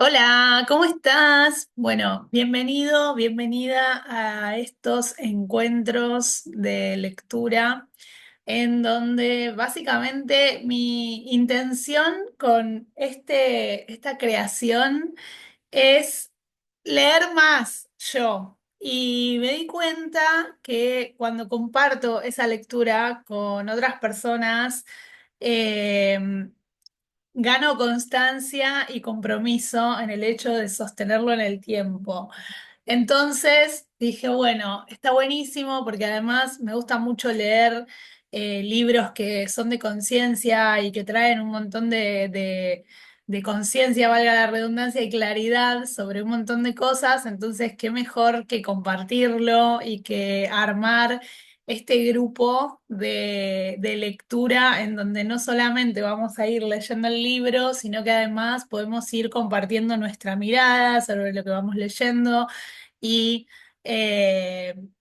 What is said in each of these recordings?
Hola, ¿cómo estás? Bueno, bienvenido, bienvenida a estos encuentros de lectura en donde básicamente mi intención con esta creación es leer más yo. Y me di cuenta que cuando comparto esa lectura con otras personas, em, gano constancia y compromiso en el hecho de sostenerlo en el tiempo. Entonces dije, bueno, está buenísimo porque además me gusta mucho leer libros que son de conciencia y que traen un montón de conciencia, valga la redundancia, y claridad sobre un montón de cosas. Entonces, qué mejor que compartirlo y que armar este grupo de lectura en donde no solamente vamos a ir leyendo el libro, sino que además podemos ir compartiendo nuestra mirada sobre lo que vamos leyendo y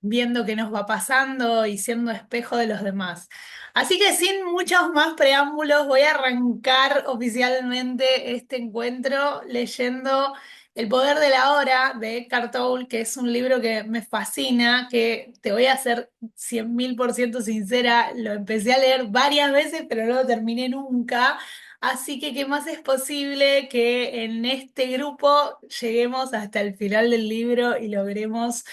viendo qué nos va pasando y siendo espejo de los demás. Así que sin muchos más preámbulos, voy a arrancar oficialmente este encuentro leyendo El poder de la hora de Eckhart Tolle, que es un libro que me fascina, que te voy a ser 100.000% sincera, lo empecé a leer varias veces, pero no lo terminé nunca. Así que, ¿qué más es posible que en este grupo lleguemos hasta el final del libro y logremos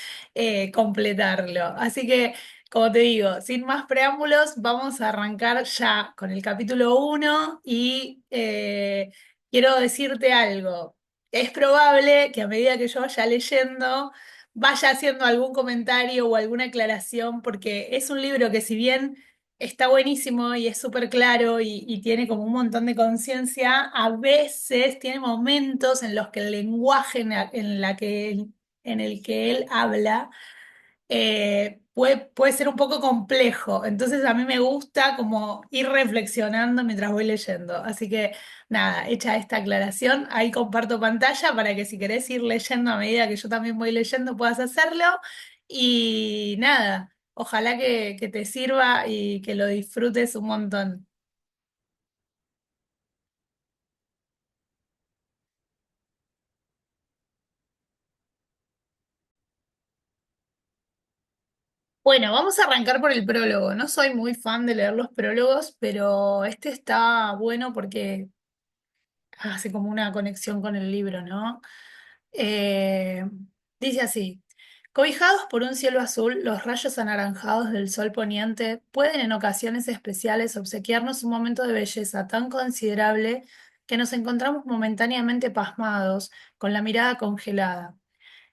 completarlo? Así que, como te digo, sin más preámbulos, vamos a arrancar ya con el capítulo uno y quiero decirte algo. Es probable que a medida que yo vaya leyendo, vaya haciendo algún comentario o alguna aclaración, porque es un libro que si bien está buenísimo y es súper claro y tiene como un montón de conciencia, a veces tiene momentos en los que el lenguaje en el que él habla puede ser un poco complejo. Entonces a mí me gusta como ir reflexionando mientras voy leyendo. Así que nada, hecha esta aclaración, ahí comparto pantalla para que si querés ir leyendo a medida que yo también voy leyendo puedas hacerlo. Y nada, ojalá que te sirva y que lo disfrutes un montón. Bueno, vamos a arrancar por el prólogo. No soy muy fan de leer los prólogos, pero este está bueno porque hace como una conexión con el libro, ¿no? Eh, Dice así, cobijados por un cielo azul, los rayos anaranjados del sol poniente pueden en ocasiones especiales obsequiarnos un momento de belleza tan considerable que nos encontramos momentáneamente pasmados, con la mirada congelada.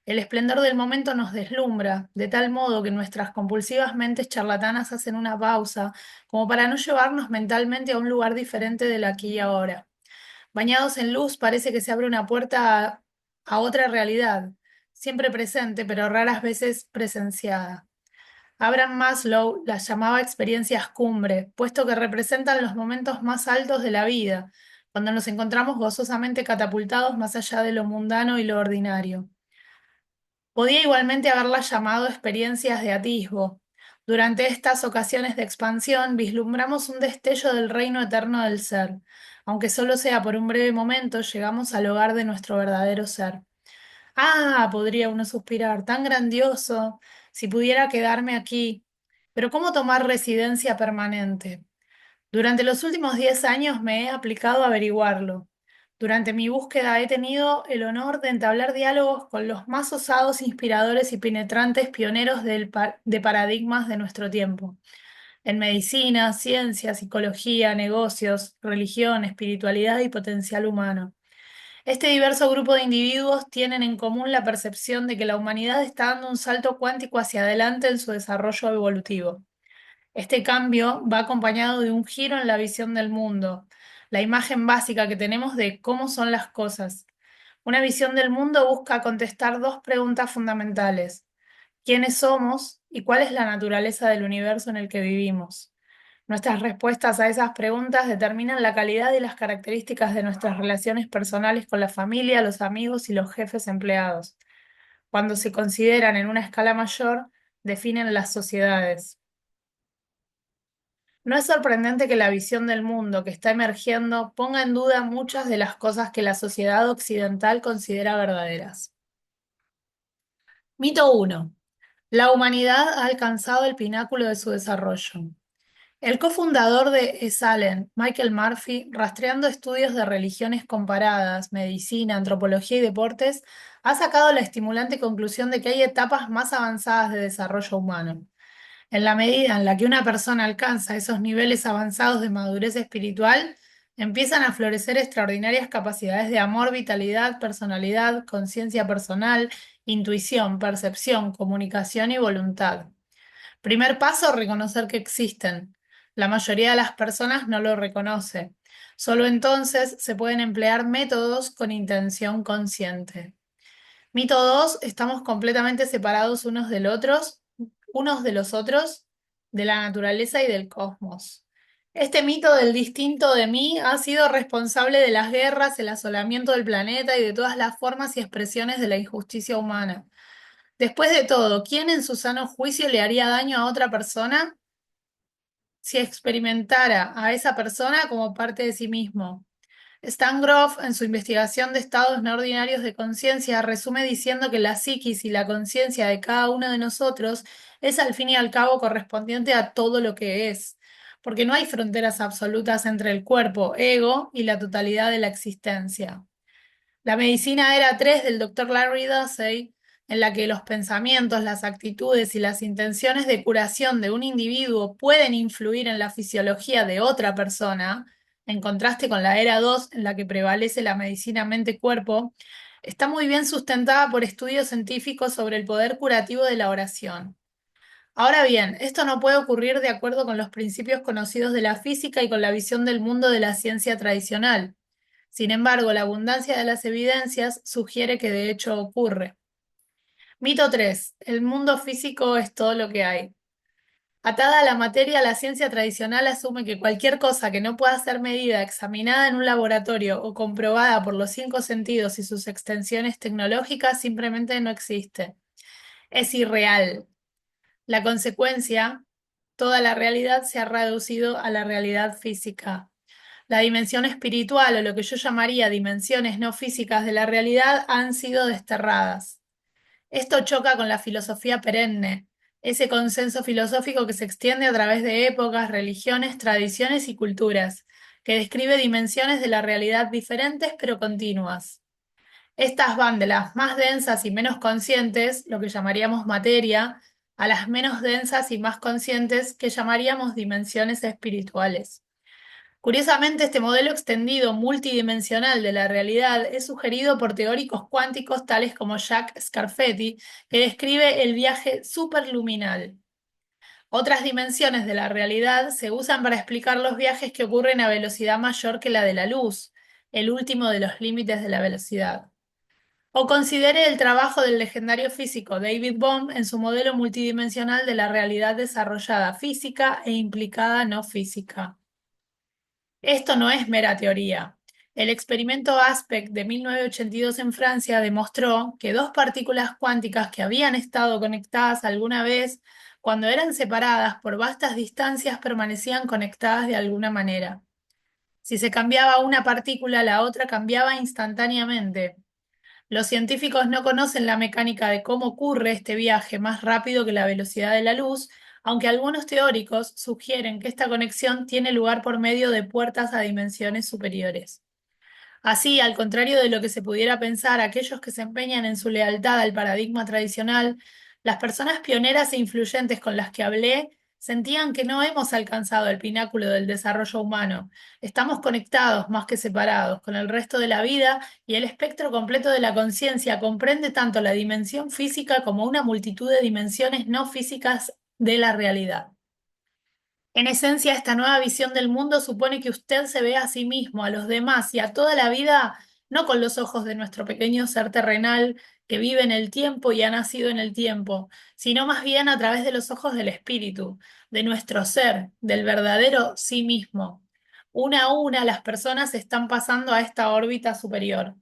El esplendor del momento nos deslumbra, de tal modo que nuestras compulsivas mentes charlatanas hacen una pausa, como para no llevarnos mentalmente a un lugar diferente del aquí y ahora. Bañados en luz, parece que se abre una puerta a otra realidad, siempre presente, pero raras veces presenciada. Abraham Maslow las llamaba experiencias cumbre, puesto que representan los momentos más altos de la vida, cuando nos encontramos gozosamente catapultados más allá de lo mundano y lo ordinario. Podía igualmente haberlas llamado experiencias de atisbo. Durante estas ocasiones de expansión vislumbramos un destello del reino eterno del ser. Aunque solo sea por un breve momento, llegamos al hogar de nuestro verdadero ser. Ah, podría uno suspirar, tan grandioso, si pudiera quedarme aquí. Pero ¿cómo tomar residencia permanente? Durante los últimos 10 años me he aplicado a averiguarlo. Durante mi búsqueda he tenido el honor de entablar diálogos con los más osados, inspiradores y penetrantes pioneros de paradigmas de nuestro tiempo, en medicina, ciencia, psicología, negocios, religión, espiritualidad y potencial humano. Este diverso grupo de individuos tienen en común la percepción de que la humanidad está dando un salto cuántico hacia adelante en su desarrollo evolutivo. Este cambio va acompañado de un giro en la visión del mundo, la imagen básica que tenemos de cómo son las cosas. Una visión del mundo busca contestar dos preguntas fundamentales. ¿Quiénes somos y cuál es la naturaleza del universo en el que vivimos? Nuestras respuestas a esas preguntas determinan la calidad y las características de nuestras relaciones personales con la familia, los amigos y los jefes empleados. Cuando se consideran en una escala mayor, definen las sociedades. No es sorprendente que la visión del mundo que está emergiendo ponga en duda muchas de las cosas que la sociedad occidental considera verdaderas. Mito 1. La humanidad ha alcanzado el pináculo de su desarrollo. El cofundador de Esalen, Michael Murphy, rastreando estudios de religiones comparadas, medicina, antropología y deportes, ha sacado la estimulante conclusión de que hay etapas más avanzadas de desarrollo humano. En la medida en la que una persona alcanza esos niveles avanzados de madurez espiritual, empiezan a florecer extraordinarias capacidades de amor, vitalidad, personalidad, conciencia personal, intuición, percepción, comunicación y voluntad. Primer paso, reconocer que existen. La mayoría de las personas no lo reconoce. Solo entonces se pueden emplear métodos con intención consciente. Mito 2: estamos completamente separados unos de los otros, de la naturaleza y del cosmos. Este mito del distinto de mí ha sido responsable de las guerras, el asolamiento del planeta y de todas las formas y expresiones de la injusticia humana. Después de todo, ¿quién en su sano juicio le haría daño a otra persona si experimentara a esa persona como parte de sí mismo? Stan Grof, en su investigación de estados no ordinarios de conciencia, resume diciendo que la psiquis y la conciencia de cada uno de nosotros es al fin y al cabo correspondiente a todo lo que es, porque no hay fronteras absolutas entre el cuerpo, ego y la totalidad de la existencia. La medicina era 3 del doctor Larry Dossey, en la que los pensamientos, las actitudes y las intenciones de curación de un individuo pueden influir en la fisiología de otra persona, en contraste con la era 2, en la que prevalece la medicina mente-cuerpo, está muy bien sustentada por estudios científicos sobre el poder curativo de la oración. Ahora bien, esto no puede ocurrir de acuerdo con los principios conocidos de la física y con la visión del mundo de la ciencia tradicional. Sin embargo, la abundancia de las evidencias sugiere que de hecho ocurre. Mito 3: el mundo físico es todo lo que hay. Atada a la materia, la ciencia tradicional asume que cualquier cosa que no pueda ser medida, examinada en un laboratorio o comprobada por los cinco sentidos y sus extensiones tecnológicas simplemente no existe. Es irreal. La consecuencia, toda la realidad se ha reducido a la realidad física. La dimensión espiritual o lo que yo llamaría dimensiones no físicas de la realidad han sido desterradas. Esto choca con la filosofía perenne, ese consenso filosófico que se extiende a través de épocas, religiones, tradiciones y culturas, que describe dimensiones de la realidad diferentes pero continuas. Estas van de las más densas y menos conscientes, lo que llamaríamos materia, a las menos densas y más conscientes, que llamaríamos dimensiones espirituales. Curiosamente, este modelo extendido multidimensional de la realidad es sugerido por teóricos cuánticos tales como Jacques Scarfetti, que describe el viaje superluminal. Otras dimensiones de la realidad se usan para explicar los viajes que ocurren a velocidad mayor que la de la luz, el último de los límites de la velocidad. O considere el trabajo del legendario físico David Bohm en su modelo multidimensional de la realidad desarrollada física e implicada no física. Esto no es mera teoría. El experimento Aspect de 1982 en Francia demostró que dos partículas cuánticas que habían estado conectadas alguna vez, cuando eran separadas por vastas distancias, permanecían conectadas de alguna manera. Si se cambiaba una partícula, la otra cambiaba instantáneamente. Los científicos no conocen la mecánica de cómo ocurre este viaje más rápido que la velocidad de la luz, aunque algunos teóricos sugieren que esta conexión tiene lugar por medio de puertas a dimensiones superiores. Así, al contrario de lo que se pudiera pensar, aquellos que se empeñan en su lealtad al paradigma tradicional, las personas pioneras e influyentes con las que hablé sentían que no hemos alcanzado el pináculo del desarrollo humano. Estamos conectados más que separados con el resto de la vida y el espectro completo de la conciencia comprende tanto la dimensión física como una multitud de dimensiones no físicas de la realidad. En esencia, esta nueva visión del mundo supone que usted se ve a sí mismo, a los demás y a toda la vida, no con los ojos de nuestro pequeño ser terrenal que vive en el tiempo y ha nacido en el tiempo, sino más bien a través de los ojos del espíritu, de nuestro ser, del verdadero sí mismo. Una a una, las personas están pasando a esta órbita superior.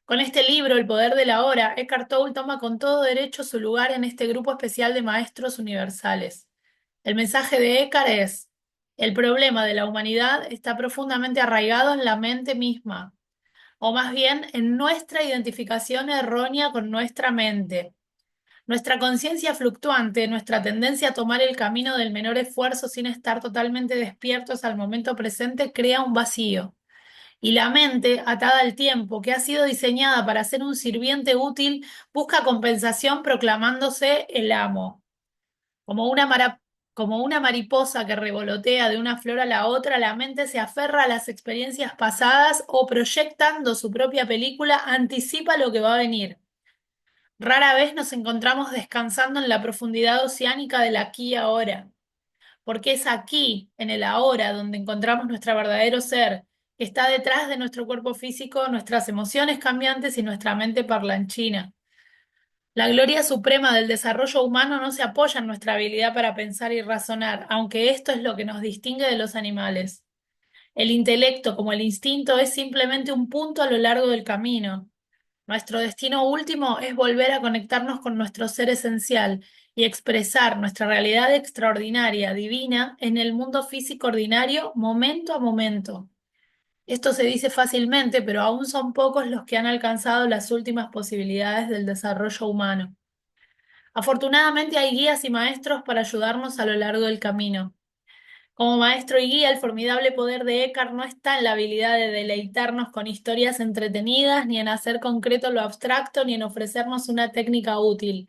Con este libro, El poder de la hora, Eckhart Tolle toma con todo derecho su lugar en este grupo especial de maestros universales. El mensaje de Eckhart es: El problema de la humanidad está profundamente arraigado en la mente misma, o más bien en nuestra identificación errónea con nuestra mente. Nuestra conciencia fluctuante, nuestra tendencia a tomar el camino del menor esfuerzo sin estar totalmente despiertos al momento presente, crea un vacío. Y la mente, atada al tiempo, que ha sido diseñada para ser un sirviente útil, busca compensación proclamándose el amo. Como como una mariposa que revolotea de una flor a la otra, la mente se aferra a las experiencias pasadas o proyectando su propia película anticipa lo que va a venir. Rara vez nos encontramos descansando en la profundidad oceánica del aquí y ahora, porque es aquí, en el ahora, donde encontramos nuestro verdadero ser, que está detrás de nuestro cuerpo físico, nuestras emociones cambiantes y nuestra mente parlanchina. La gloria suprema del desarrollo humano no se apoya en nuestra habilidad para pensar y razonar, aunque esto es lo que nos distingue de los animales. El intelecto, como el instinto, es simplemente un punto a lo largo del camino. Nuestro destino último es volver a conectarnos con nuestro ser esencial y expresar nuestra realidad extraordinaria, divina, en el mundo físico ordinario, momento a momento. Esto se dice fácilmente, pero aún son pocos los que han alcanzado las últimas posibilidades del desarrollo humano. Afortunadamente hay guías y maestros para ayudarnos a lo largo del camino. Como maestro y guía, el formidable poder de Eckhart no está en la habilidad de deleitarnos con historias entretenidas, ni en hacer concreto lo abstracto, ni en ofrecernos una técnica útil.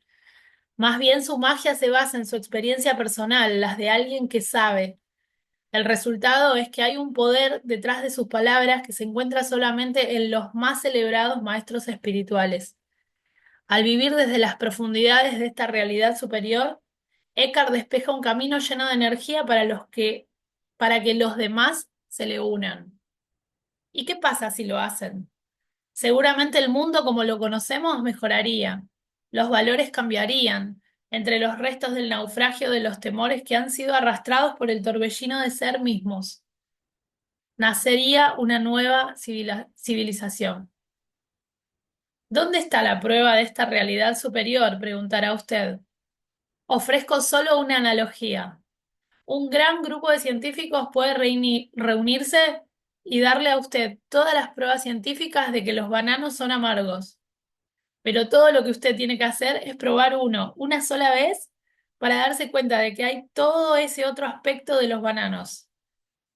Más bien su magia se basa en su experiencia personal, las de alguien que sabe. El resultado es que hay un poder detrás de sus palabras que se encuentra solamente en los más celebrados maestros espirituales. Al vivir desde las profundidades de esta realidad superior, Eckhart despeja un camino lleno de energía para que los demás se le unan. ¿Y qué pasa si lo hacen? Seguramente el mundo como lo conocemos mejoraría. Los valores cambiarían. Entre los restos del naufragio de los temores que han sido arrastrados por el torbellino de ser mismos, nacería una nueva civilización. ¿Dónde está la prueba de esta realidad superior? Preguntará usted. Ofrezco solo una analogía. Un gran grupo de científicos puede reunirse y darle a usted todas las pruebas científicas de que los bananos son amargos. Pero todo lo que usted tiene que hacer es probar uno, una sola vez, para darse cuenta de que hay todo ese otro aspecto de los bananos.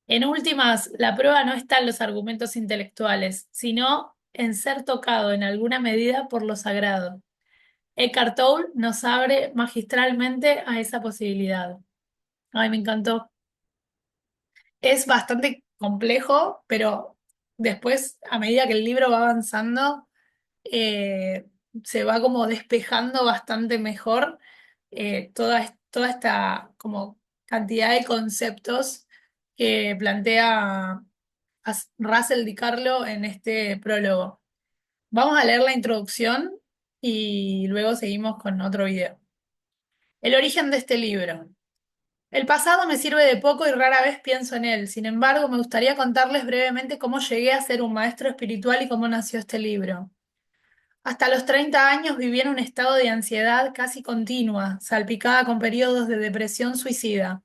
En últimas, la prueba no está en los argumentos intelectuales, sino en ser tocado en alguna medida por lo sagrado. Eckhart Tolle nos abre magistralmente a esa posibilidad. Ay, me encantó. Es bastante complejo, pero después, a medida que el libro va avanzando, eh, se va como despejando bastante mejor toda esta como cantidad de conceptos que plantea Russell DiCarlo en este prólogo. Vamos a leer la introducción y luego seguimos con otro video. El origen de este libro. El pasado me sirve de poco y rara vez pienso en él. Sin embargo, me gustaría contarles brevemente cómo llegué a ser un maestro espiritual y cómo nació este libro. Hasta los 30 años viví en un estado de ansiedad casi continua, salpicada con periodos de depresión suicida.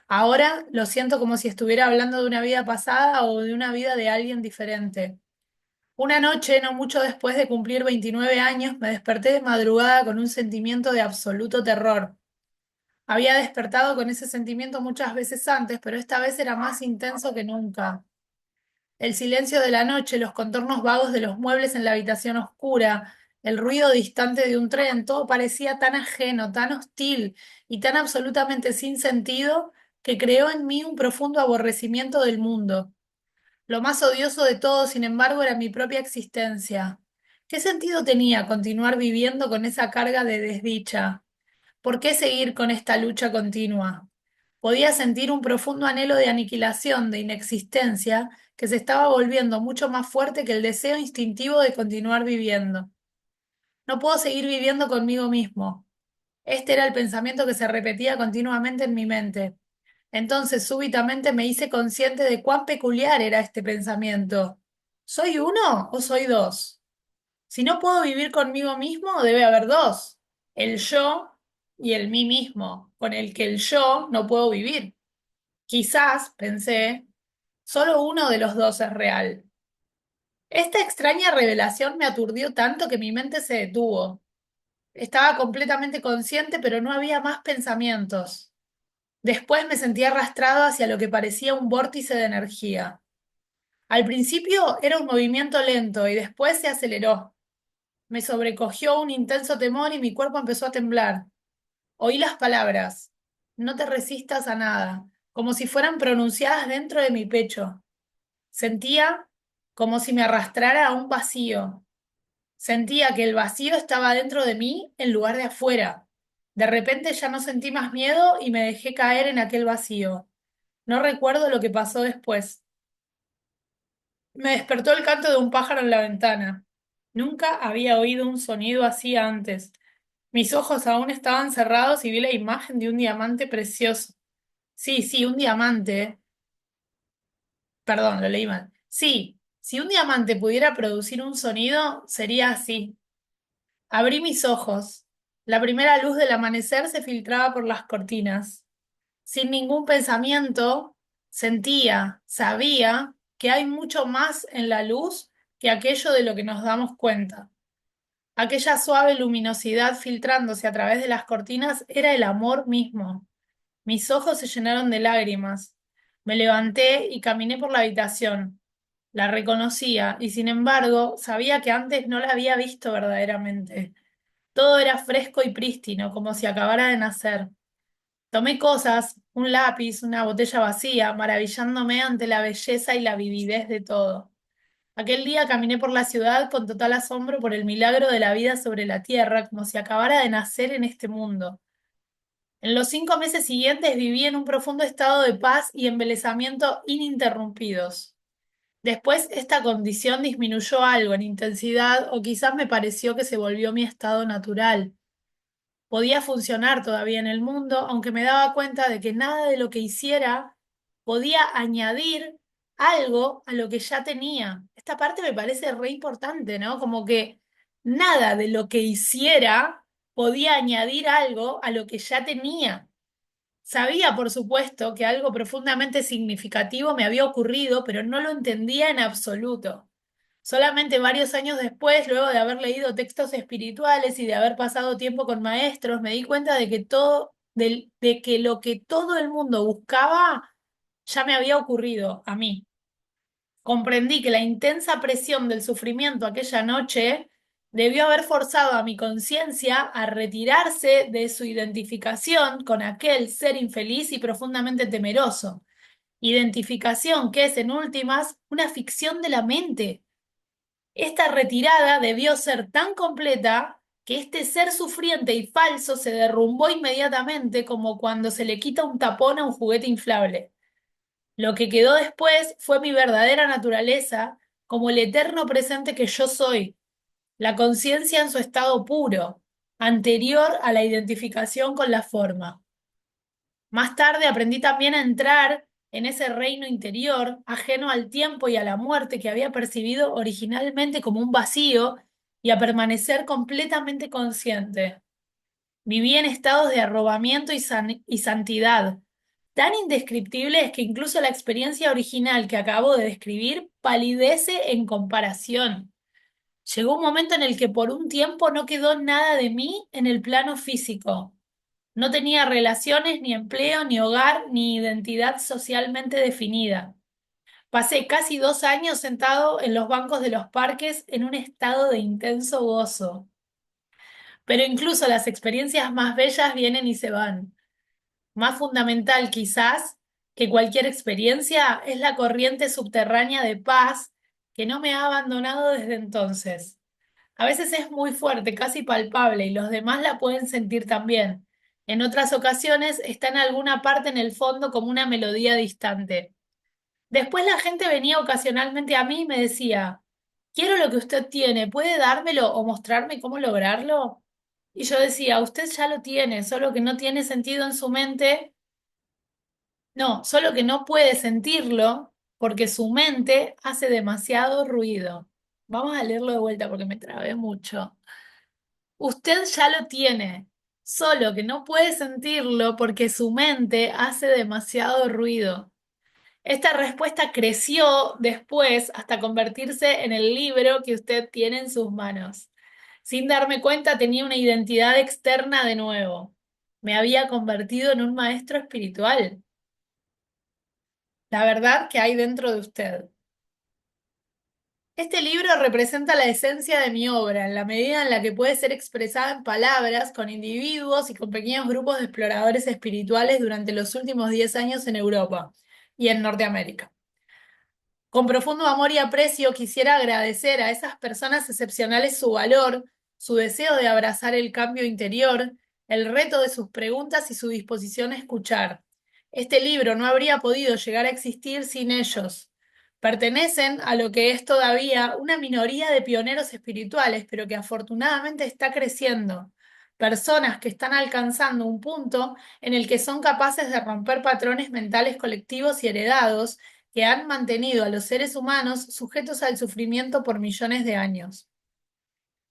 Ahora lo siento como si estuviera hablando de una vida pasada o de una vida de alguien diferente. Una noche, no mucho después de cumplir 29 años, me desperté de madrugada con un sentimiento de absoluto terror. Había despertado con ese sentimiento muchas veces antes, pero esta vez era más intenso que nunca. El silencio de la noche, los contornos vagos de los muebles en la habitación oscura, el ruido distante de un tren, todo parecía tan ajeno, tan hostil y tan absolutamente sin sentido que creó en mí un profundo aborrecimiento del mundo. Lo más odioso de todo, sin embargo, era mi propia existencia. ¿Qué sentido tenía continuar viviendo con esa carga de desdicha? ¿Por qué seguir con esta lucha continua? Podía sentir un profundo anhelo de aniquilación, de inexistencia, que se estaba volviendo mucho más fuerte que el deseo instintivo de continuar viviendo. No puedo seguir viviendo conmigo mismo. Este era el pensamiento que se repetía continuamente en mi mente. Entonces, súbitamente me hice consciente de cuán peculiar era este pensamiento. ¿Soy uno o soy dos? Si no puedo vivir conmigo mismo, debe haber dos. El yo y el mí mismo, con el que el yo no puedo vivir. Quizás, pensé, solo uno de los dos es real. Esta extraña revelación me aturdió tanto que mi mente se detuvo. Estaba completamente consciente, pero no había más pensamientos. Después me sentí arrastrado hacia lo que parecía un vórtice de energía. Al principio era un movimiento lento y después se aceleró. Me sobrecogió un intenso temor y mi cuerpo empezó a temblar. Oí las palabras, no te resistas a nada, como si fueran pronunciadas dentro de mi pecho. Sentía como si me arrastrara a un vacío. Sentía que el vacío estaba dentro de mí en lugar de afuera. De repente ya no sentí más miedo y me dejé caer en aquel vacío. No recuerdo lo que pasó después. Me despertó el canto de un pájaro en la ventana. Nunca había oído un sonido así antes. Mis ojos aún estaban cerrados y vi la imagen de un diamante precioso. Sí, sí, un diamante. Perdón, lo leí mal. Sí, si un diamante pudiera producir un sonido, sería así. Abrí mis ojos. La primera luz del amanecer se filtraba por las cortinas. Sin ningún pensamiento, sentía, sabía que hay mucho más en la luz que aquello de lo que nos damos cuenta. Aquella suave luminosidad filtrándose a través de las cortinas era el amor mismo. Mis ojos se llenaron de lágrimas. Me levanté y caminé por la habitación. La reconocía y sin embargo sabía que antes no la había visto verdaderamente. Todo era fresco y prístino, como si acabara de nacer. Tomé cosas, un lápiz, una botella vacía, maravillándome ante la belleza y la vividez de todo. Aquel día caminé por la ciudad con total asombro por el milagro de la vida sobre la tierra, como si acabara de nacer en este mundo. En los 5 meses siguientes viví en un profundo estado de paz y embelesamiento ininterrumpidos. Después esta condición disminuyó algo en intensidad o quizás me pareció que se volvió mi estado natural. Podía funcionar todavía en el mundo, aunque me daba cuenta de que nada de lo que hiciera podía añadir algo a lo que ya tenía. Esta parte me parece re importante, ¿no? Como que nada de lo que hiciera podía añadir algo a lo que ya tenía. Sabía, por supuesto, que algo profundamente significativo me había ocurrido, pero no lo entendía en absoluto. Solamente varios años después, luego de haber leído textos espirituales y de haber pasado tiempo con maestros, me di cuenta de que de que lo que todo el mundo buscaba ya me había ocurrido a mí. Comprendí que la intensa presión del sufrimiento aquella noche debió haber forzado a mi conciencia a retirarse de su identificación con aquel ser infeliz y profundamente temeroso. Identificación que es, en últimas, una ficción de la mente. Esta retirada debió ser tan completa que este ser sufriente y falso se derrumbó inmediatamente como cuando se le quita un tapón a un juguete inflable. Lo que quedó después fue mi verdadera naturaleza como el eterno presente que yo soy, la conciencia en su estado puro, anterior a la identificación con la forma. Más tarde aprendí también a entrar en ese reino interior, ajeno al tiempo y a la muerte que había percibido originalmente como un vacío, y a permanecer completamente consciente. Viví en estados de arrobamiento y santidad, tan indescriptibles que incluso la experiencia original que acabo de describir palidece en comparación. Llegó un momento en el que por un tiempo no quedó nada de mí en el plano físico. No tenía relaciones, ni empleo, ni hogar, ni identidad socialmente definida. Pasé casi 2 años sentado en los bancos de los parques en un estado de intenso gozo. Pero incluso las experiencias más bellas vienen y se van. Más fundamental quizás que cualquier experiencia es la corriente subterránea de paz que no me ha abandonado desde entonces. A veces es muy fuerte, casi palpable, y los demás la pueden sentir también. En otras ocasiones está en alguna parte en el fondo como una melodía distante. Después la gente venía ocasionalmente a mí y me decía, quiero lo que usted tiene, ¿puede dármelo o mostrarme cómo lograrlo? Y yo decía, usted ya lo tiene, solo que no tiene sentido en su mente, no, solo que no puede sentirlo porque su mente hace demasiado ruido. Vamos a leerlo de vuelta porque me trabé mucho. Usted ya lo tiene, solo que no puede sentirlo porque su mente hace demasiado ruido. Esta respuesta creció después hasta convertirse en el libro que usted tiene en sus manos. Sin darme cuenta, tenía una identidad externa de nuevo. Me había convertido en un maestro espiritual. La verdad que hay dentro de usted. Este libro representa la esencia de mi obra, en la medida en la que puede ser expresada en palabras, con individuos y con pequeños grupos de exploradores espirituales durante los últimos 10 años en Europa y en Norteamérica. Con profundo amor y aprecio quisiera agradecer a esas personas excepcionales su valor, su deseo de abrazar el cambio interior, el reto de sus preguntas y su disposición a escuchar. Este libro no habría podido llegar a existir sin ellos. Pertenecen a lo que es todavía una minoría de pioneros espirituales, pero que afortunadamente está creciendo. Personas que están alcanzando un punto en el que son capaces de romper patrones mentales colectivos y heredados que han mantenido a los seres humanos sujetos al sufrimiento por millones de años.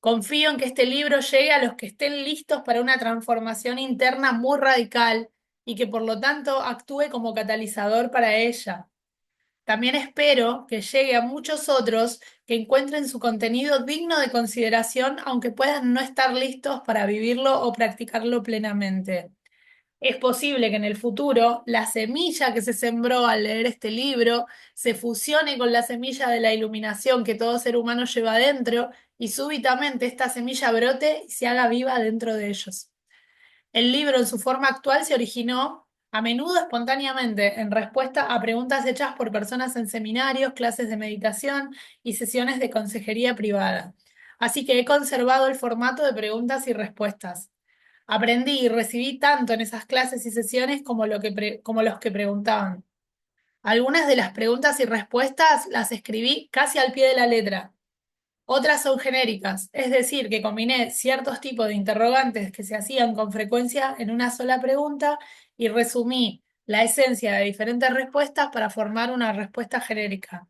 Confío en que este libro llegue a los que estén listos para una transformación interna muy radical y que por lo tanto actúe como catalizador para ella. También espero que llegue a muchos otros que encuentren su contenido digno de consideración, aunque puedan no estar listos para vivirlo o practicarlo plenamente. Es posible que en el futuro la semilla que se sembró al leer este libro se fusione con la semilla de la iluminación que todo ser humano lleva dentro y súbitamente esta semilla brote y se haga viva dentro de ellos. El libro en su forma actual se originó a menudo espontáneamente en respuesta a preguntas hechas por personas en seminarios, clases de meditación y sesiones de consejería privada. Así que he conservado el formato de preguntas y respuestas. Aprendí y recibí tanto en esas clases y sesiones como, como los que preguntaban. Algunas de las preguntas y respuestas las escribí casi al pie de la letra. Otras son genéricas, es decir, que combiné ciertos tipos de interrogantes que se hacían con frecuencia en una sola pregunta y resumí la esencia de diferentes respuestas para formar una respuesta genérica.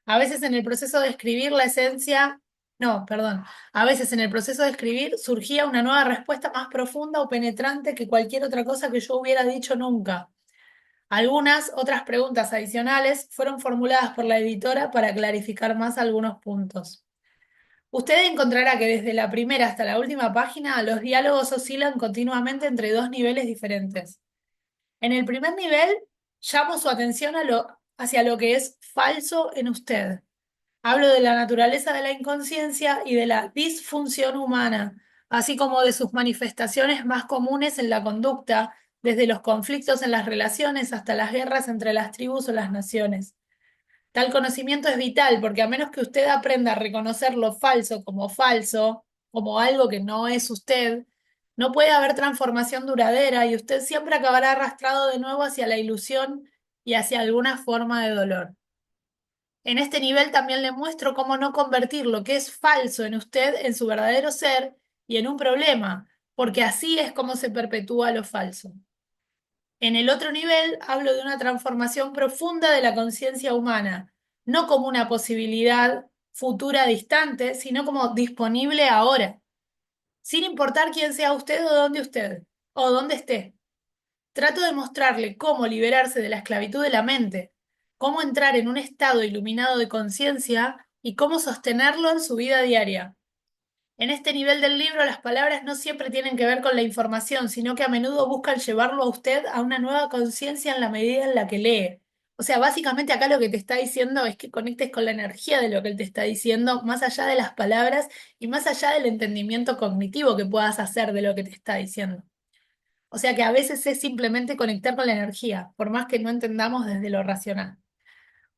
A veces en el proceso de escribir la esencia, no, perdón, a veces en el proceso de escribir surgía una nueva respuesta más profunda o penetrante que cualquier otra cosa que yo hubiera dicho nunca. Algunas otras preguntas adicionales fueron formuladas por la editora para clarificar más algunos puntos. Usted encontrará que desde la primera hasta la última página los diálogos oscilan continuamente entre dos niveles diferentes. En el primer nivel, llamo su atención hacia lo que es falso en usted. Hablo de la naturaleza de la inconsciencia y de la disfunción humana, así como de sus manifestaciones más comunes en la conducta, desde los conflictos en las relaciones hasta las guerras entre las tribus o las naciones. Tal conocimiento es vital porque a menos que usted aprenda a reconocer lo falso, como algo que no es usted, no puede haber transformación duradera y usted siempre acabará arrastrado de nuevo hacia la ilusión y hacia alguna forma de dolor. En este nivel también le muestro cómo no convertir lo que es falso en usted en su verdadero ser y en un problema, porque así es como se perpetúa lo falso. En el otro nivel hablo de una transformación profunda de la conciencia humana, no como una posibilidad futura distante, sino como disponible ahora, sin importar quién sea usted, o dónde esté. Trato de mostrarle cómo liberarse de la esclavitud de la mente, cómo entrar en un estado iluminado de conciencia y cómo sostenerlo en su vida diaria. En este nivel del libro, las palabras no siempre tienen que ver con la información, sino que a menudo buscan llevarlo a usted a una nueva conciencia en la medida en la que lee. O sea, básicamente acá lo que te está diciendo es que conectes con la energía de lo que él te está diciendo, más allá de las palabras y más allá del entendimiento cognitivo que puedas hacer de lo que te está diciendo. O sea que a veces es simplemente conectar con la energía, por más que no entendamos desde lo racional.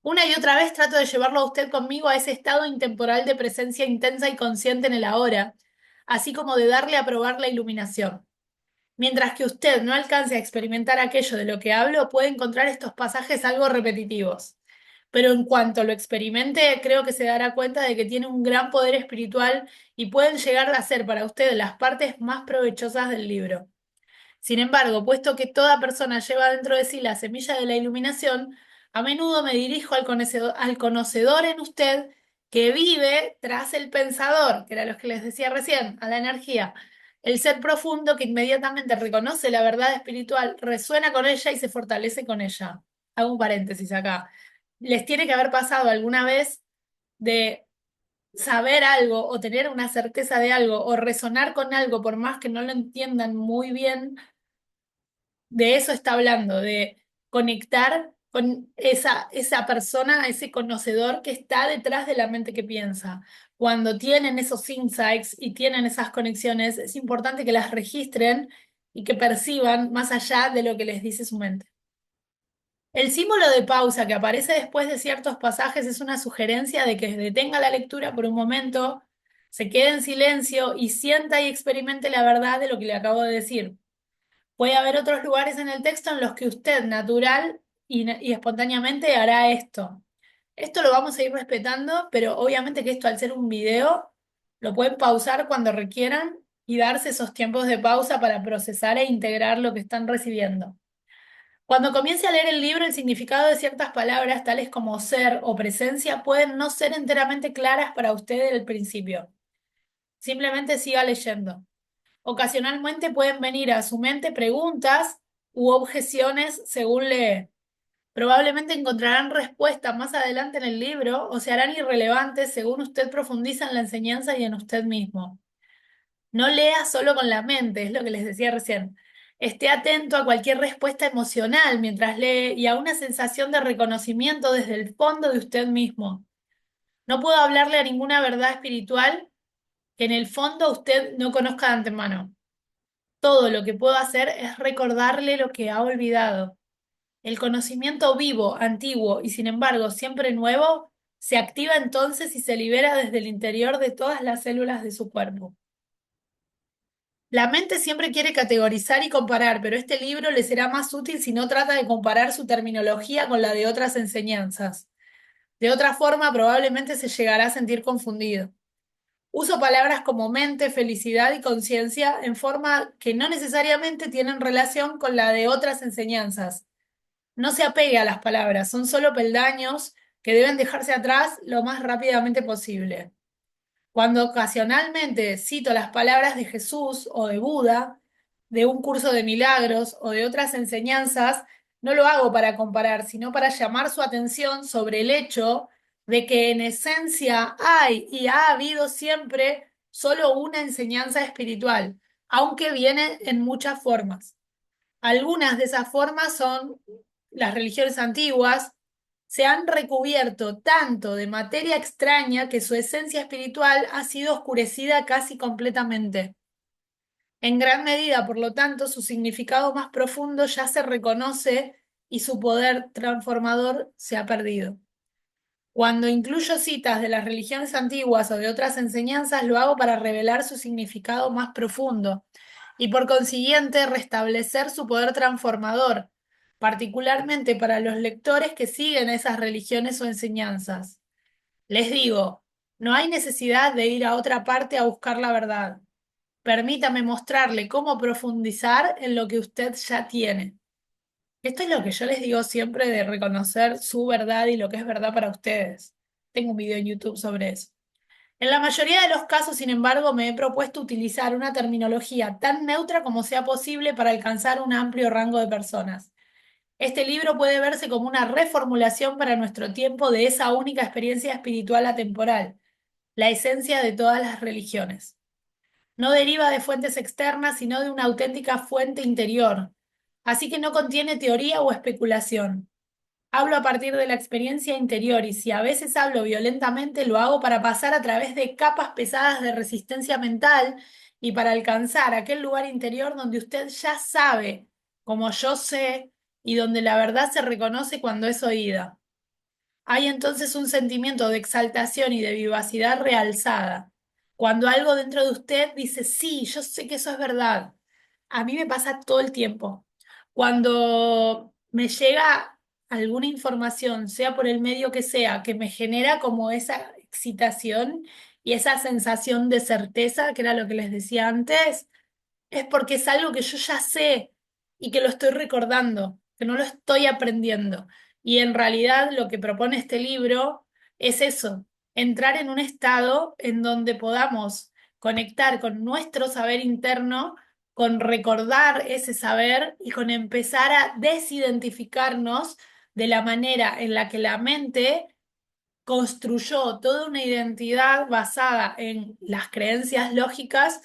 Una y otra vez trato de llevarlo a usted conmigo a ese estado intemporal de presencia intensa y consciente en el ahora, así como de darle a probar la iluminación. Mientras que usted no alcance a experimentar aquello de lo que hablo, puede encontrar estos pasajes algo repetitivos. Pero en cuanto lo experimente, creo que se dará cuenta de que tiene un gran poder espiritual y pueden llegar a ser para usted las partes más provechosas del libro. Sin embargo, puesto que toda persona lleva dentro de sí la semilla de la iluminación, a menudo me dirijo al conocedor en usted que vive tras el pensador, que era lo que les decía recién, a la energía, El ser profundo que inmediatamente reconoce la verdad espiritual, resuena con ella y se fortalece con ella. Hago un paréntesis acá. Les tiene que haber pasado alguna vez de saber algo o tener una certeza de algo o resonar con algo por más que no lo entiendan muy bien. De eso está hablando, de conectar con esa persona, ese conocedor que está detrás de la mente que piensa. Cuando tienen esos insights y tienen esas conexiones, es importante que las registren y que perciban más allá de lo que les dice su mente. El símbolo de pausa que aparece después de ciertos pasajes es una sugerencia de que detenga la lectura por un momento, se quede en silencio y sienta y experimente la verdad de lo que le acabo de decir. Puede haber otros lugares en el texto en los que usted natural y espontáneamente hará esto. Esto lo vamos a ir respetando, pero obviamente que esto al ser un video lo pueden pausar cuando requieran y darse esos tiempos de pausa para procesar e integrar lo que están recibiendo. Cuando comience a leer el libro, el significado de ciertas palabras, tales como ser o presencia, pueden no ser enteramente claras para usted al principio. Simplemente siga leyendo. Ocasionalmente pueden venir a su mente preguntas u objeciones según lee. Probablemente encontrarán respuestas más adelante en el libro o se harán irrelevantes según usted profundiza en la enseñanza y en usted mismo. No lea solo con la mente, es lo que les decía recién. Esté atento a cualquier respuesta emocional mientras lee y a una sensación de reconocimiento desde el fondo de usted mismo. No puedo hablarle a ninguna verdad espiritual que en el fondo usted no conozca de antemano. Todo lo que puedo hacer es recordarle lo que ha olvidado. El conocimiento vivo, antiguo y sin embargo siempre nuevo, se activa entonces y se libera desde el interior de todas las células de su cuerpo. La mente siempre quiere categorizar y comparar, pero este libro le será más útil si no trata de comparar su terminología con la de otras enseñanzas. De otra forma, probablemente se llegará a sentir confundido. Uso palabras como mente, felicidad y conciencia en forma que no necesariamente tienen relación con la de otras enseñanzas. No se apegue a las palabras, son solo peldaños que deben dejarse atrás lo más rápidamente posible. Cuando ocasionalmente cito las palabras de Jesús o de Buda, de un curso de milagros o de otras enseñanzas, no lo hago para comparar, sino para llamar su atención sobre el hecho de que en esencia hay y ha habido siempre solo una enseñanza espiritual, aunque viene en muchas formas. Algunas de esas formas son las religiones antiguas, se han recubierto tanto de materia extraña que su esencia espiritual ha sido oscurecida casi completamente. En gran medida, por lo tanto, su significado más profundo ya se reconoce y su poder transformador se ha perdido. Cuando incluyo citas de las religiones antiguas o de otras enseñanzas, lo hago para revelar su significado más profundo y por consiguiente restablecer su poder transformador, particularmente para los lectores que siguen esas religiones o enseñanzas. Les digo, no hay necesidad de ir a otra parte a buscar la verdad. Permítame mostrarle cómo profundizar en lo que usted ya tiene. Esto es lo que yo les digo siempre de reconocer su verdad y lo que es verdad para ustedes. Tengo un video en YouTube sobre eso. En la mayoría de los casos, sin embargo, me he propuesto utilizar una terminología tan neutra como sea posible para alcanzar un amplio rango de personas. Este libro puede verse como una reformulación para nuestro tiempo de esa única experiencia espiritual atemporal, la esencia de todas las religiones. No deriva de fuentes externas, sino de una auténtica fuente interior, así que no contiene teoría o especulación. Hablo a partir de la experiencia interior y si a veces hablo violentamente, lo hago para pasar a través de capas pesadas de resistencia mental y para alcanzar aquel lugar interior donde usted ya sabe, como yo sé, y donde la verdad se reconoce cuando es oída. Hay entonces un sentimiento de exaltación y de vivacidad realzada. Cuando algo dentro de usted dice, sí, yo sé que eso es verdad. A mí me pasa todo el tiempo. Cuando me llega alguna información, sea por el medio que sea, que me genera como esa excitación y esa sensación de certeza, que era lo que les decía antes, es porque es algo que yo ya sé y que lo estoy recordando, que no lo estoy aprendiendo. Y en realidad lo que propone este libro es eso, entrar en un estado en donde podamos conectar con nuestro saber interno, con recordar ese saber y con empezar a desidentificarnos de la manera en la que la mente construyó toda una identidad basada en las creencias lógicas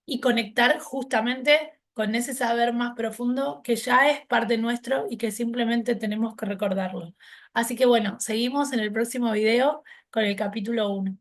y conectar justamente con ese saber más profundo que ya es parte nuestro y que simplemente tenemos que recordarlo. Así que bueno, seguimos en el próximo video con el capítulo 1.